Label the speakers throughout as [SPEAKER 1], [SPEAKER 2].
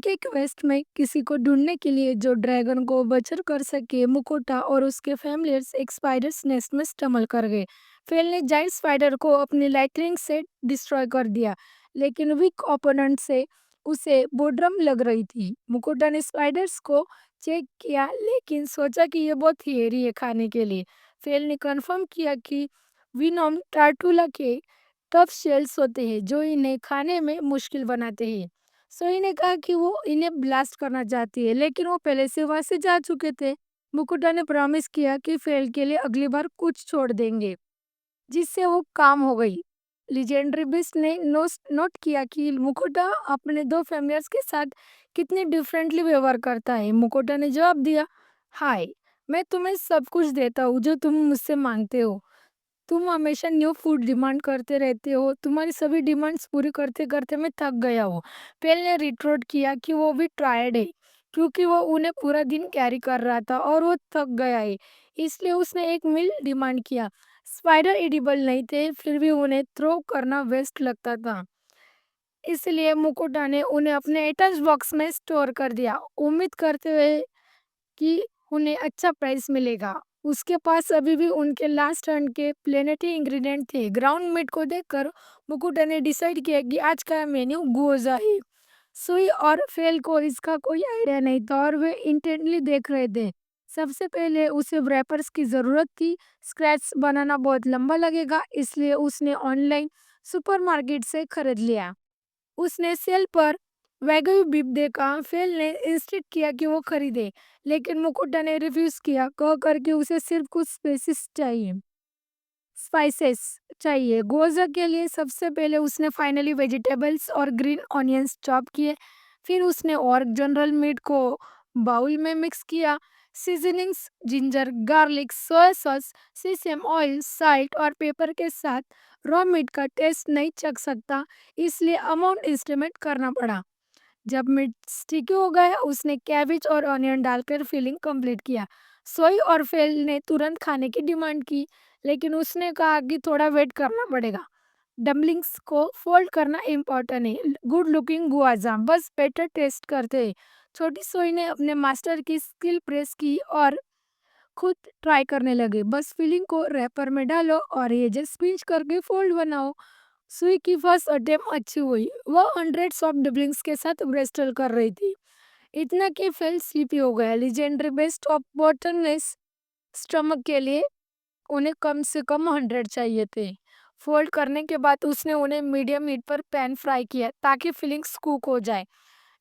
[SPEAKER 1] एक एक वेस्ट में किसी को ढूंढने के लिए जो ड्रैगन को बचर कर सके, मुकुटा और उसके फैमिलियर्स एक स्पाइडर्स नेस्ट में स्टम्बल कर गए। फेल ने जाइंट स्पाइडर को अपनी लाइटनिंग से डिस्ट्रॉय कर दिया, लेकिन वीक ओपोनेंट से उसे बोर्डरम लग रही थी। मुकुटा ने स्पाइडर्स को चेक किया, लेकिन सोचा कि ये बहुत हेरी है खाने के लिए। फेल ने कंफर्म किया कि विनोम टार्टुला के टफ शेल्स होते हैं जो इन्हें खाने में मुश्किल बनाते हैं। सोई ने कहा कि वो इन्हें ब्लास्ट करना चाहती है, लेकिन वो पहले से वहां से जा चुके थे। मुकुटा ने प्रॉमिस किया कि फेल के लिए अगली बार कुछ छोड़ देंगे, जिससे वो काम हो गई। लीजेंडरी बिस्ट ने नोट किया कि मुकुटा अपने दो फैमिलियर्स के साथ कितनी डिफरेंटली व्यवहार करता है। मुकुटा ने जवाब दिया, हाय, मैं तुम्हें सब कुछ देता हूँ जो तुम मुझसे मांगते हो। तुम हमेशा न्यू फूड डिमांड करते रहते हो, तुम्हारी सभी डिमांड्स पूरी करते करते मैं थक गया हूँ। पेल ने रिटोर्ट किया कि वो भी टायर्ड है, क्योंकि वो उन्हें पूरा दिन कैरी कर रहा था और वो थक गया है। इसलिए उसने एक मील डिमांड किया। स्पाइडर एडिबल नहीं थे, फिर भी उन्हें थ्रो करना वेस्ट लगता था। इसलिए मुकुटा ने उन्हें अपने एटम्स बॉक्स में स्टोर कर दिया, उम्मीद करते हुए कि उन्हें अच्छा प्राइस मिलेगा। उसके पास अभी भी उनके लास्ट रन के प्लेनेटरी इंग्रेडिएंट थे। ग्राउंड मीट को देखकर मुकुटा ने डिसाइड किया कि आज का मेन्यू गोजा है। सुई और फेल को इसका कोई आइडिया नहीं था और वे इंटेंटली देख रहे थे। सबसे पहले उसे रैपर्स की जरूरत थी। स्क्रैच बनाना बहुत लंबा लगेगा, इसलिए उसने ऑनलाइन सुपरमार्केट से खरीद लिया। उसने सेल पर वैगयू बीफ देखा। फेल ने इंसिस्ट किया कि वो खरीदे, लेकिन मुकुटा ने रिफ्यूज किया, कह कर कि उसे सिर्फ कुछ स्पाइसेस चाहिए। गोजा के लिए सबसे पहले उसने फाइनली वेजिटेबल्स और ग्रीन ऑनियंस चॉप किए। फिर उसने और जनरल मीट को बाउल में मिक्स किया। Seasonings ginger, garlic, soya sauce, सीसम ऑयल, साल्ट और पेपर के साथ रॉ मीट का टेस्ट नहीं चख सकता, इसलिए अमाउंट एस्टिमेट करना पड़ा। जब मिर्च स्टिकी हो गया, उसने कैबेज और ऑनियन डालकर फिलिंग कंप्लीट किया। सोई और फेल ने तुरंत खाने की डिमांड की, लेकिन उसने कहा कि थोड़ा वेट करना पड़ेगा। डम्पलिंग्स को फोल्ड करना इम्पोर्टेंट है, गुड लुकिंग गुआजा बस बेटर टेस्ट करते हैं। छोटी सोई ने अपने मास्टर की स्किल प्रेस की और खुद ट्राई करने लगे। बस फिलिंग को रैपर में डालो और ये जस्ट पिंच करके फोल्ड बनाओ। सुई की फर्स्ट अटेम्प्ट अच्छी हुई। वह 100 सॉफ्ट डबलिंग्स के साथ ब्रेस्टल कर रही थी, इतना कि फेल स्लीपी हो गया। Legendary best of bottomless stomach के लिए उन्हें कम से कम 100 चाहिए थे। फोल्ड करने के बाद उसने उन्हें मीडियम हीट पर पैन फ्राई किया ताकि फिलिंग्स कुक हो जाए।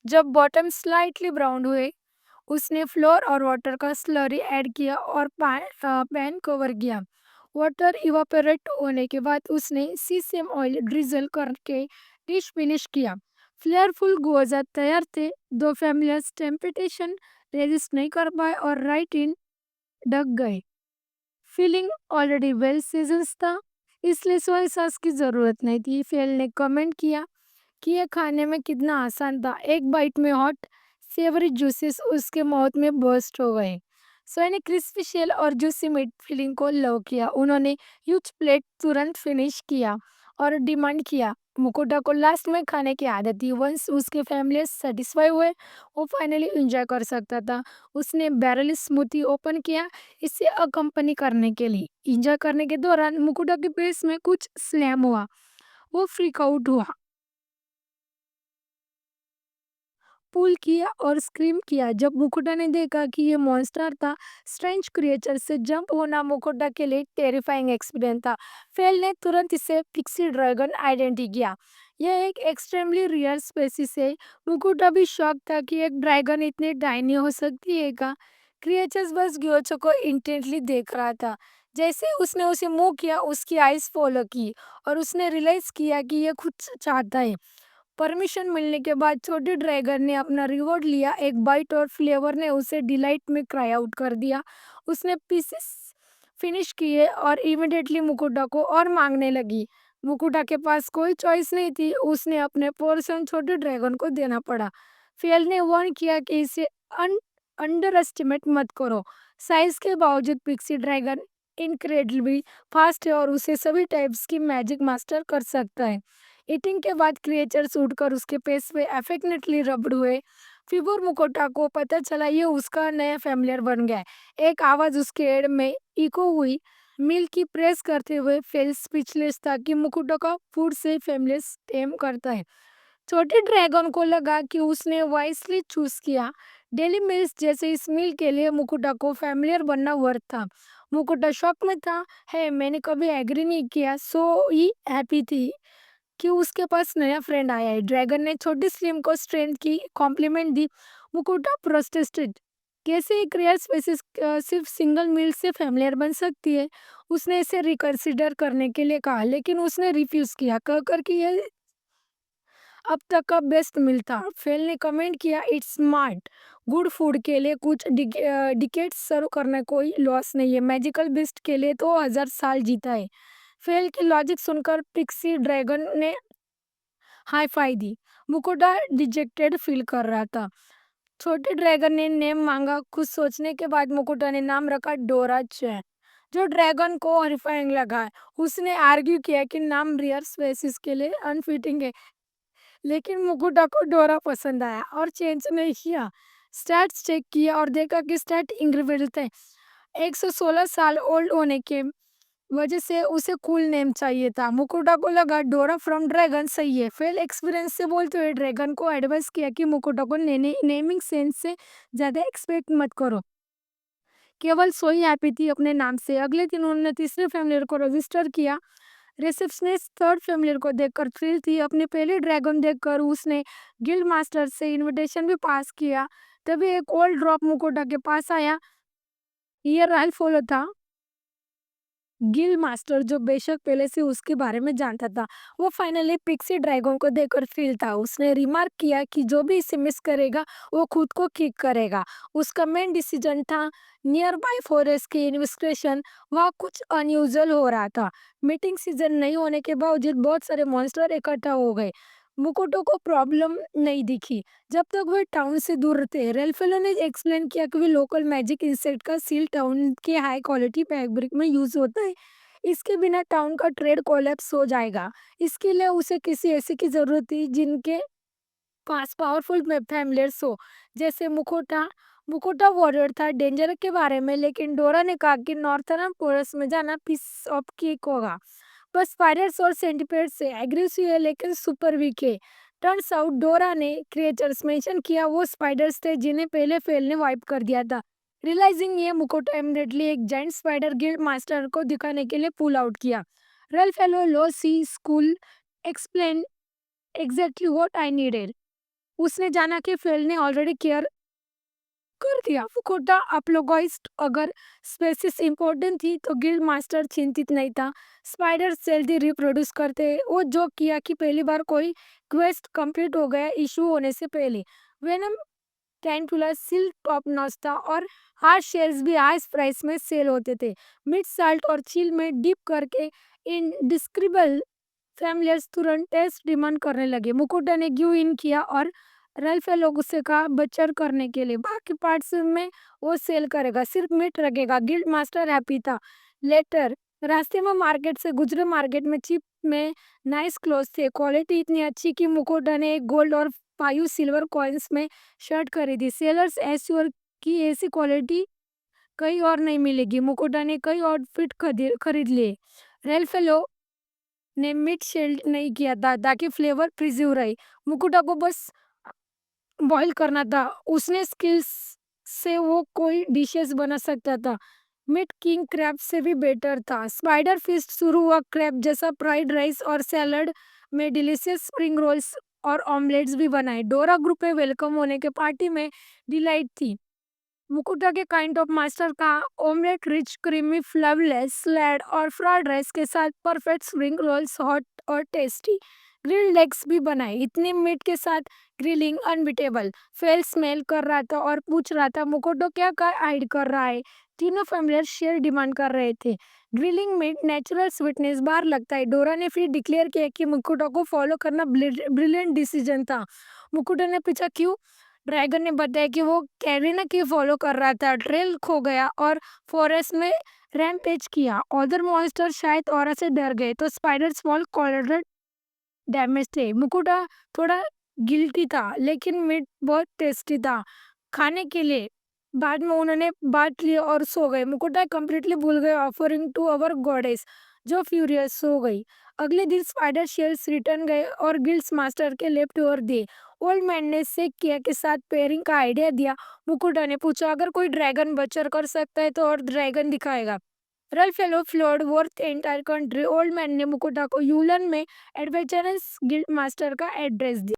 [SPEAKER 1] जब बॉटम स्लाइटली ब्राउन हुए, उसने फ्लोर और वाटर का स्लरी ऐड किया और पैन कवर किया। वाटर इवापोरेट होने के बाद उसने सीसम ऑयल ड्रिजल करके डिश फिनिश किया। फ्लेयरफुल गुआजा तैयार थे। दो फैमिलियर्स टेम्पटेशन रेजिस्ट नहीं कर पाए और राइट इन ढक गए। फीलिंग ऑलरेडी वेल सीजन्स था, इसलिए सोया सॉस की जरूरत नहीं थी। फेल ने कमेंट किया कि यह खाने में कितना आसान था। एक बाइट में हॉट सेवरी जूसेस उसके माउथ में बर्स्ट हो गए। सोया ने क्रिस्पी शेल और जूसी मीट फीलिंग को लव किया। उन्होंने ह्यूज प्लेट तुरंत फिनिश किया और डिमांड किया। मुकुटा को लास्ट में खाने की आदत थी। वंस उसके फैमिली सेटिस्फाई हुए, वो फाइनली एंजॉय कर सकता था। उसने बैरल स्मूथी ओपन किया इसे अकम्पनी करने के लिए। एंजॉय करने के दौरान मुकुटा के पेट में कुछ स्लैम हुआ। वो फ्रीक आउट हुआ, पुल किया और स्क्रीम किया जब मुकुटा ने देखा कि ये मॉन्स्टर था। स्ट्रेंज क्रिएचर से जंप होना मुकुटा के लिए टेरिफाइंग एक्सपीरियंस था। फेल ने तुरंत इसे पिक्सी ड्रैगन आइडेंटिटी किया। यह एक एक्सट्रीमली रियर स्पेसीज है। मुकुटा भी शॉक था कि एक ड्रैगन इतनी टाइनी हो सकती है का। क्रिएचर्स बस ग्योचो को इंटेंटली देख रहा था। जैसे उसने उसे मूव किया, उसकी आइज फॉलो की और उसने रियलाइज किया कि ये कुछ चाहता है। परमिशन मिलने के बाद छोटे ड्रैगन ने अपना रिवॉर्ड लिया। एक बाइट और फ्लेवर ने उसे डिलाइट में क्राई आउट कर दिया। उसने पीसेस फिनिश किए और इमिडिएटली मुकुटा को और मांगने लगी। मुकुटा के पास कोई चॉइस नहीं थी, उसने अपने पोर्शन छोटे ड्रैगन को देना पड़ा। फेल ने वार्न किया कि इसे अंडर एस्टिमेट मत करो। साइज के बावजूद पिक्सी ड्रैगन इनक्रेडिबली फास्ट है और उसे सभी टाइप्स की मैजिक मास्टर कर सकता है। ईटिंग के बाद क्रिएचर्स उड़कर उसके पेस पे अफेक्शनेटली रब्ड हुए। फिबोर मुकोटा को पता चला ये उसका नया फैमिलियर बन गया है। एक आवाज उसके एड में इको हुई, मिल की प्रेस करते हुए फेल स्पीचलेस था कि मुकुटा का फूड से फैमिली टेम करता है। छोटे ड्रैगन को लगा कि उसने वाइसली चूज किया। डेली मिल्स जैसे इस मील के लिए मुकुटा को फैमिलियर बनना वर्थ था। मुकुटा शॉक में था, है मैंने कभी एग्री नहीं किया, सो ही हैप्पी थी कि उसके पास नया फ्रेंड आया है। ड्रैगन ने छोटी स्लिम को स्ट्रेंथ की कॉम्प्लीमेंट दी। मुकुटा प्रोटेस्टेड, कैसे एक रेयर स्पेसिस सिर्फ सिंगल मील से फैमिलियर बन सकती है। उसने इसे रिकंसिडर करने के लिए कहा, लेकिन उसने रिफ्यूज किया, कहकर कि यह अब तक का बेस्ट मील था। फेल ने कमेंट किया, इट्स स्मार्ट, गुड फूड के लिए कुछ डिकेट्स सर्व करना कोई लॉस नहीं है, मैजिकल बिस्ट के लिए तो 1000 साल जीता है। फेल की लॉजिक सुनकर पिक्सी ड्रैगन ने हाई फाई दी। मुकुटा डिजेक्टेड फील कर रहा था। छोटे ड्रैगन ने नेम मांगा। कुछ सोचने के बाद मुकुटा ने नाम रखा डोरा चैन, जो ड्रैगन को हॉरिफाइंग लगा। उसने आर्ग्यू किया कि नाम रियर स्पेसिस के लिए अनफिटिंग है, लेकिन मुकुटा को डोरा पसंद आया और चेंज नहीं किया। स्टैट्स चेक किया और देखा कि स्टैट इंक्रीमेंटल थे। 116 साल ओल्ड होने के वजह से उसे कूल नेम चाहिए था। मुकुटा को लगा डोरा फ्रॉम ड्रैगन सही है। फेल एक्सपीरियंस से बोलते हुए ड्रैगन को एडवाइस किया कि मुकुटा को नेमिंग सेंस से ज्यादा एक्सपेक्ट मत करो, केवल सोई हैप्पी थी अपने नाम से। अगले दिन उन्होंने तीसरे फैमिलियर को रजिस्टर किया। रिसेप्शनिस्ट थर्ड फैमिलियर को देखकर थ्रिल थी। अपने पहले ड्रैगन देखकर उसने गिल्ड मास्टर से इनविटेशन भी पास किया। तभी एक ओल्ड ड्रॉप मुकुटा के पास आया। ये रॉयल फॉलो था, गिल मास्टर, जो बेशक पहले से उसके बारे में जानता था। वो फाइनली पिक्सी ड्रैगन को देखकर फील था। उसने रिमार्क किया कि जो भी इसे मिस करेगा वो खुद को किक करेगा। उसका मेन डिसीजन था नियर बाय फॉरेस्ट की इन्वेस्टिगेशन। वहाँ कुछ अनयूजुअल हो रहा था। मीटिंग सीजन नहीं होने के बावजूद बहुत सारे मॉन्स्टर इकट्ठा हो गए। मुकुटो को प्रॉब्लम नहीं दिखी जब तक वे टाउन से दूर थे। रेलफेलो ने एक्सप्लेन किया कि वे लोकल मैजिक इंसेक्ट का सील टाउन के हाई क्वालिटी फैब्रिक में यूज होता है। इसके बिना टाउन का ट्रेड कोलैप्स हो जाएगा। इसके लिए उसे किसी ऐसे की जरूरत थी जिनके पास पावरफुल फैमिलियर्स हो, जैसे मुखोटा। मुखोटा वॉरियर था डेंजर के बारे में, लेकिन डोरा ने कहा कि नॉर्थर्न फॉरेस्ट में जाना पीस ऑफ केक होगा। बस स्पाइडर्स और सेंटीपेड से एग्रेसिव है लेकिन सुपर वीक है। टर्न्स आउट डोरा ने क्रिएचर्स मेंशन किया वो स्पाइडर्स थे जिन्हें पहले फेल ने वाइप कर दिया था। रियलाइजिंग ये, मुकोटा इमीडिएटली एक जाइंट स्पाइडर गिल्ड मास्टर को दिखाने के लिए पुल आउट किया। रल फेलो लो सी school explain exactly what I needed. उसने जाना कि फेल ने ऑलरेडी केयर कर दिया। फुकुटा अप्लोगोइस्ट, अगर स्पेसिस इंपॉर्टेंट थी तो गिल्ड मास्टर चिंतित नहीं था। स्पाइडर जल्दी रिप्रोड्यूस करते। वो जो किया कि पहली बार कोई क्वेस्ट कंप्लीट हो गया इशू होने से पहले। वेनम टैंटुला सिल टॉप नॉच था और हार्ड शेल्स भी हाई प्राइस में सेल होते थे। मिड साल्ट और चिल में डिप करके इनडिस्क्रिबल फैमिलियर्स तुरंत टेस्ट डिमांड करने लगे। मुकुटा ने गिव इन किया और रल्फ लोग उसे कहा बचर करने के लिए, बाकी पार्ट्स में वो सेल करेगा, सिर्फ मीट रखेगा। गिल्ड मास्टर हैप्पी था। लेटर रास्ते में मार्केट से गुजरे। मार्केट में चिप में नाइस क्लोथ थे, क्वालिटी इतनी अच्छी कि मुकुटा ने एक गोल्ड और 5 सिल्वर कॉइन्स में शर्ट खरीदी। सेलर्स एश्योर की ऐसी क्वालिटी कहीं और नहीं मिलेगी। मुकुटा ने कई आउटफिट खरीद लिए। रेलफेलो ने मिट शेल्ड नहीं किया था ताकि फ्लेवर प्रिजर्व रहे। मुकुटा को बस बॉईल करना था। उसने स्किल्स से वो कोई डिशेस बना सकता था। मिट किंग क्रैब से भी बेटर था। स्पाइडर फिस्ट शुरू हुआ क्रैब जैसा फ्राइड राइस और सैलड में डिलीशियस स्प्रिंग रोल्स और ऑमलेट्स भी बनाए। डोरा ग्रुप में वेलकम होने के पार्टी में डिलाइट थी। मुकुटा के काइंड ऑफ मास्टर का omelette rich creamy flavourless salad और फ्राइड राइस के साथ परफेक्ट स्प्रिंग रोल्स हॉट और टेस्टी। ग्रिल्ड एग्स भी बनाए, इतने मीट के साथ ग्रिलिंग अनबिटेबल। फेल स्मेल कर रहा था और पूछ रहा था मुकुटो क्या हाइड कर रहा है। तीनों फैमिलियर शेयर डिमांड कर रहे थे। ग्रिलिंग मीट नेचुरल स्वीटनेस बार लगता है। डोरा ने फिर डिक्लेयर किया कि मुकुटो को फॉलो करना ब्रिलियंट डिसीजन था। मुकुटो ने पूछा क्यों। ड्रैगन ने बताया कि वो कैरिना की फॉलो कर रहा था, ट्रेल खो गया और फॉरेस्ट में रैम्पेज किया। अदर मॉन्स्टर शायद ऑरा से डर गए तो स्पाइडर स्मॉल कॉलर डैमेज थे। मुकुटा थोड़ा गिल्टी था, लेकिन मीट बहुत टेस्टी था खाने के लिए। बाद में उन्होंने बांट लिया और सो गए। मुकुटा कंप्लीटली भूल गए ऑफरिंग टू अवर गॉडेस, जो फ्यूरियस सो गई। अगले दिन स्पाइडर शेल्स रिटर्न गए और गिल्ड्स मास्टर के लेफ्ट ओवर दिए। ओल्ड मैन ने शेक किया के साथ पेयरिंग का आइडिया दिया। मुकुटा ने पूछा, अगर कोई ड्रैगन बचर कर सकता है तो और ड्रैगन दिखाएगा। Ralph fellow flowed worth entire country. Old man ने मुकुटा को यूलन में एडवेंचरस गिल्ड मास्टर का एड्रेस दिया।